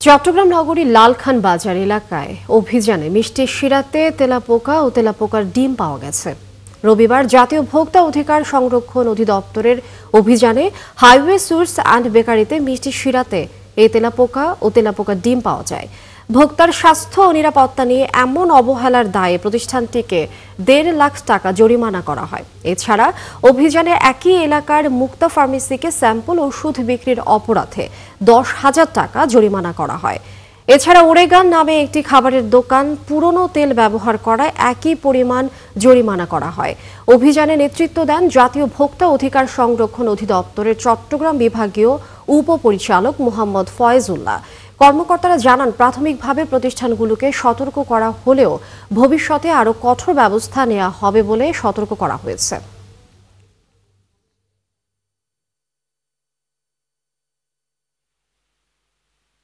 চট্টগ্রাম নগরীর লালখান বাজার এলাকায় অভিযানে মিষ্টির শিরাতে তেলাপোকা ও তেলাপোকার ডিম পাওয়া গেছে। রবিবার জাতীয় ভোক্তা অধিকার সংরক্ষণ অধিদপ্তরের অভিযানে হাইওয়ে সুইটস অ্যান্ড বেকারিতে মিষ্টির শিরাতে এই তেলাপোকা ও তেলাপোকার ডিম পাওয়া যায়। ভোক্তার স্বাস্থ্য ও নিরাপত্তা নিয়ে এমন অবহেলার দায়ে প্রতিষ্ঠানটিকে ১.৫ লাখ টাকা জরিমানা করা হয়। এছাড়া অভিযানে একই এলাকার মুক্তা ফার্মেসিকে স্যাম্পল ওষুধ বিক্রির অপরাধে ১০,০০০ টাকা জরিমানা করা হয়। এছাড়া ওরেগান নামে একটি খাবারের দোকান পুরনো তেল ব্যবহার করায় একই পরিমাণ জরিমানা করা হয়। অভিযানে নেতৃত্ব দেন জাতীয় ভোক্তা অধিকার সংরক্ষণ অধিদপ্তরের চট্টগ্রাম বিভাগীয় উপপরিচালক মোহাম্মদ ফয়েজুল্লাহ। কর্মকর্তারা জানান, প্রাথমিকভাবে প্রতিষ্ঠানগুলোকে সতর্ক করা হলেও ভবিষ্যতে আরও কঠোর ব্যবস্থা নেওয়া হবে বলে সতর্ক করা হয়েছে।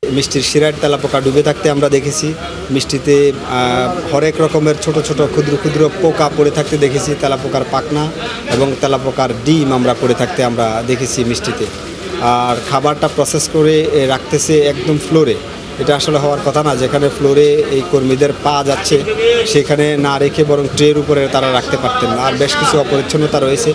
মিষ্টির শিরার তেলাপোকা ডুবে থাকতে আমরা দেখেছি। মিষ্টিতে হরেক রকমের ছোট ছোট ক্ষুদ্র ক্ষুদ্র পোকা পড়ে থাকতে দেখেছি। তেলাপোকার পাখনা এবং তেলাপোকার ডিম আমরা পড়ে থাকতে আমরা দেখেছি মিষ্টিতে। আর খাবারটা প্রসেস করে রাখতেছে একদম ফ্লোরে। এটা আসলে হওয়ার কথা না। যেখানে ফ্লোরে এই কর্মীদের পা যাচ্ছে সেখানে না রেখে বরং ট্রের উপরে তারা রাখতে পারতেন না। আর বেশ কিছু অপরিচ্ছন্নতা রয়েছে।